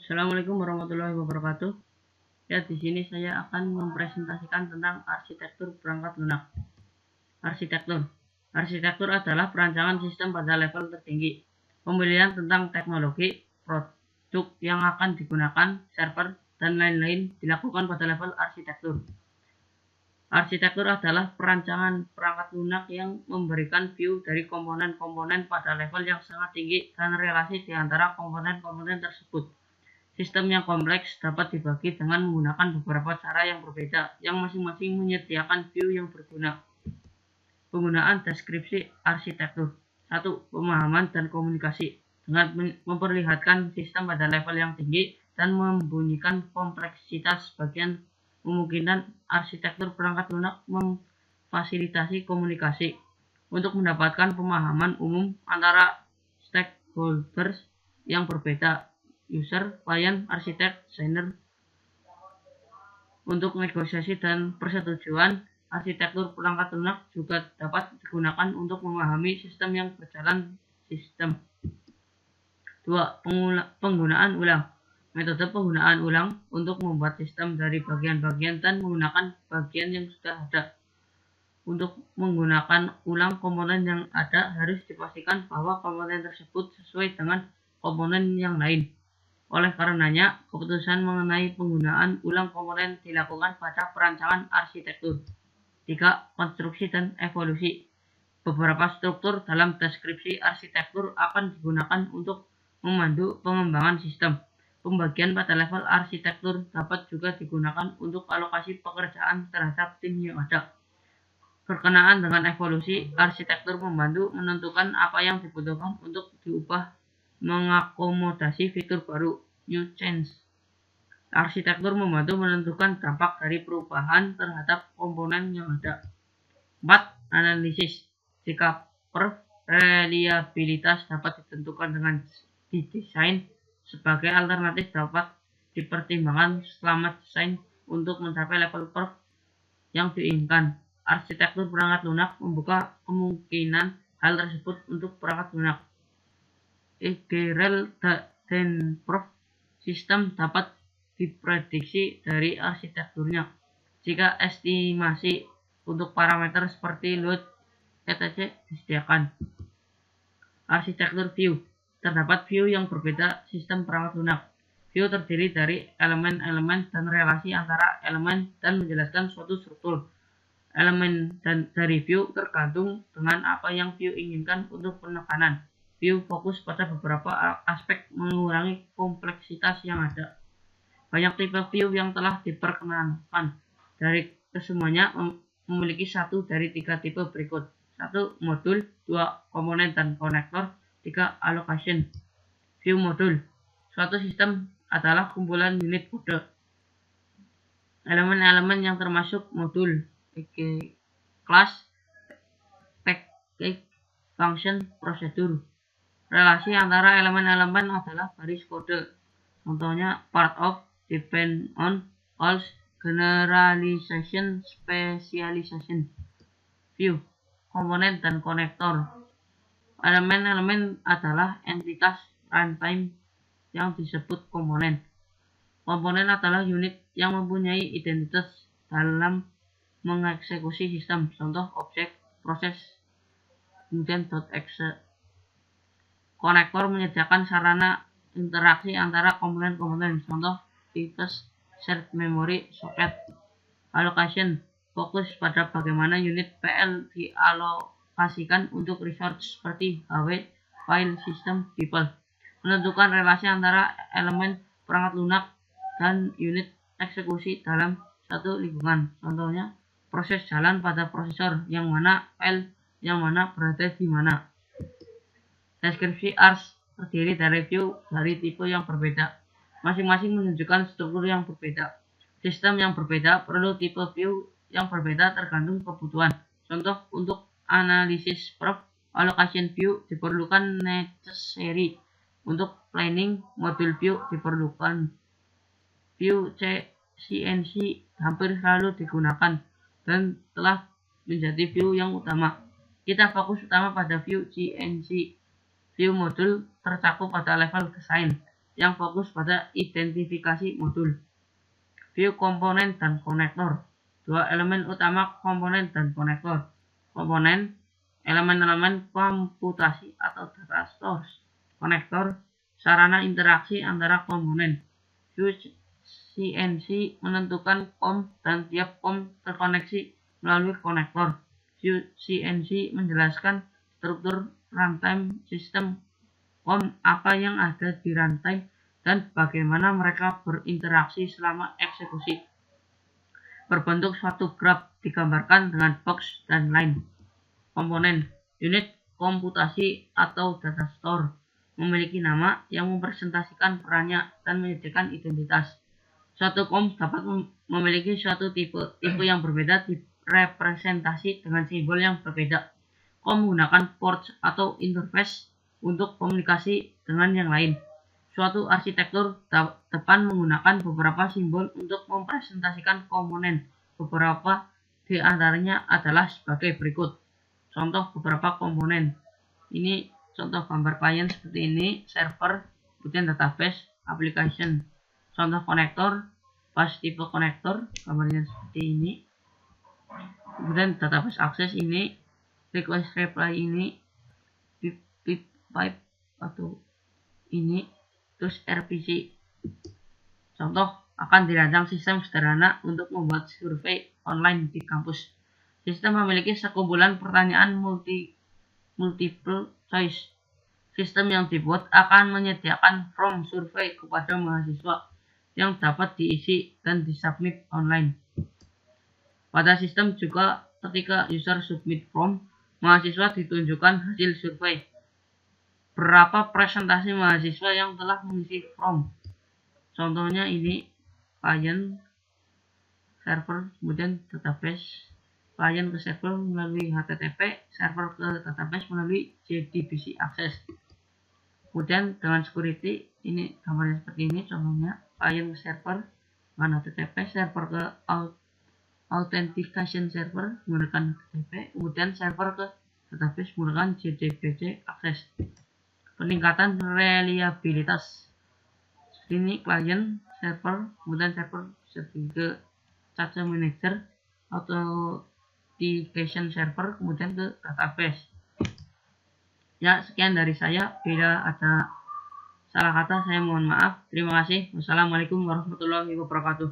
Assalamualaikum warahmatullahi wabarakatuh. Ya, di sini saya akan mempresentasikan tentang arsitektur perangkat lunak. Arsitektur adalah perancangan sistem pada level tertinggi. Pemilihan tentang teknologi, produk yang akan digunakan, server, dan lain-lain dilakukan pada level arsitektur. Arsitektur adalah perancangan perangkat lunak yang memberikan view dari komponen-komponen pada level yang sangat tinggi dan relasi di antara komponen-komponen tersebut. Sistem yang kompleks dapat dibagi dengan menggunakan beberapa cara yang berbeda, yang masing-masing menyediakan view yang berguna. Penggunaan deskripsi arsitektur. 1. Pemahaman dan komunikasi. Dengan memperlihatkan sistem pada level yang tinggi dan membunyikan kompleksitas bagian memungkinkan arsitektur perangkat lunak memfasilitasi komunikasi untuk mendapatkan pemahaman umum antara stakeholders yang berbeda, user, klien, arsitek, desainer. Untuk negosiasi dan persetujuan, arsitektur perangkat lunak juga dapat digunakan untuk memahami sistem yang berjalan sistem. 2. Penggunaan ulang. Metode penggunaan ulang untuk membuat sistem dari bagian-bagian dan menggunakan bagian yang sudah ada. Untuk menggunakan ulang komponen yang ada, harus dipastikan bahwa komponen tersebut sesuai dengan komponen yang lain. Oleh karenanya, keputusan mengenai penggunaan ulang komponen dilakukan pada perancangan arsitektur. 3. Konstruksi dan evolusi. Beberapa struktur dalam deskripsi arsitektur akan digunakan untuk memandu pengembangan sistem. Pembagian pada level arsitektur dapat juga digunakan untuk alokasi pekerjaan terhadap tim yang ada. Berkenaan dengan evolusi, arsitektur membantu menentukan apa yang dibutuhkan untuk diubah mengakomodasi fitur baru, new change. Arsitektur membantu menentukan dampak dari perubahan terhadap komponen yang ada. 4. Analisis. Jika reliabilitas dapat ditentukan dengan didesain sebagai alternatif dapat dipertimbangkan selama desain untuk mencapai level perf yang diinginkan. Arsitektur perangkat lunak membuka kemungkinan hal tersebut untuk perangkat lunak. Egerel dan perf sistem dapat diprediksi dari arsitekturnya jika estimasi untuk parameter seperti load, etc. disediakan. Arsitektur view. Terdapat view yang berbeda sistem perangkat lunak. View terdiri dari elemen-elemen dan relasi antara elemen dan menjelaskan suatu struktur. Elemen dan dari view tergantung dengan apa yang view inginkan untuk penekanan. View fokus pada beberapa aspek mengurangi kompleksitas yang ada. Banyak tipe view yang telah diperkenalkan. Dari kesemuanya memiliki satu dari 3 tipe berikut. 1. Modul. 2. Komponen dan konektor. 3. Allocation. View modul. Suatu sistem adalah kumpulan unit kode. Elemen-elemen yang termasuk modul, kelas, package, function, prosedur. Relasi antara elemen-elemen adalah baris kode. Contohnya part of, depend on, calls, generalization, specialization. View, komponen dan konektor. Elemen-elemen adalah entitas runtime yang disebut komponen. Komponen adalah unit yang mempunyai identitas dalam mengeksekusi sistem. Contoh objek, proses, kemudian .exe. Konektor menyediakan sarana interaksi antara komponen-komponen. Contoh device, shared memory, socket. Allocation fokus pada bagaimana unit PL dialokasikan untuk resource seperti HW, file, system, people. Menentukan relasi antara elemen perangkat lunak dan unit eksekusi dalam satu lingkungan. Contohnya proses jalan pada prosesor, yang mana file yang mana berada di mana. Deskripsi ARS terdiri dari view dari tipe yang berbeda. Masing-masing menunjukkan struktur yang berbeda. Sistem yang berbeda perlu tipe view yang berbeda tergantung kebutuhan. Contoh untuk analisis perf, allocation view diperlukan necessary. Untuk planning, modul view diperlukan. View CNC hampir selalu digunakan dan telah menjadi view yang utama. Kita fokus utama pada view CNC. View modul tercakup pada level desain. yang fokus pada identifikasi modul. View komponen dan konektor. Dua elemen utama komponen dan konektor. Komponen, elemen-elemen komputasi atau data stores. Konektor, sarana interaksi antara komponen. View CNC menentukan COM dan tiap COM terkoneksi melalui konektor. View CNC menjelaskan struktur runtime system COM, apa yang ada di runtime, dan bagaimana mereka berinteraksi selama eksekusi. Berbentuk suatu graf digambarkan dengan box dan line. Komponen, unit komputasi atau data store, memiliki nama yang mempresentasikan perannya dan menyediakan identitas. Suatu COM dapat memiliki suatu tipe yang berbeda direpresentasi dengan simbol yang berbeda. COM menggunakan ports atau interface untuk komunikasi dengan yang lain. Suatu arsitektur depan menggunakan beberapa simbol untuk mempresentasikan komponen. Beberapa di antaranya adalah sebagai berikut. Contoh beberapa komponen. Ini contoh gambar klien seperti ini, server, kemudian database, application. Contoh konektor, bus tipe konektor, gambarnya seperti ini. Kemudian database akses ini, request reply ini, pipe atau ini, terus RPC. Contoh akan dirancang sistem sederhana untuk membuat survei online di kampus. Sistem memiliki sekumpulan pertanyaan multiple choice. Sistem yang dibuat akan menyediakan form survei kepada mahasiswa yang dapat diisi dan disubmit online. Pada sistem juga ketika user submit form, mahasiswa ditunjukkan hasil survei. Berapa presentasi mahasiswa yang telah mengisi form. Contohnya ini klien, server, kemudian database. Klien ke server melalui HTTP, server ke database melalui JDBC Access. Kemudian dengan security, ini gambarnya seperti ini, contohnya klien ke server dengan HTTP, server ke authentication server menggunakan HTTP, kemudian server ke database menggunakan JDBC Access. Peningkatan reliabilitas. Ini klien, server, kemudian server ke cache manager, authentication server, kemudian ke database. Ya, sekian dari saya. Bila ada salah kata, saya mohon maaf. Terima kasih. Wassalamualaikum warahmatullahi wabarakatuh.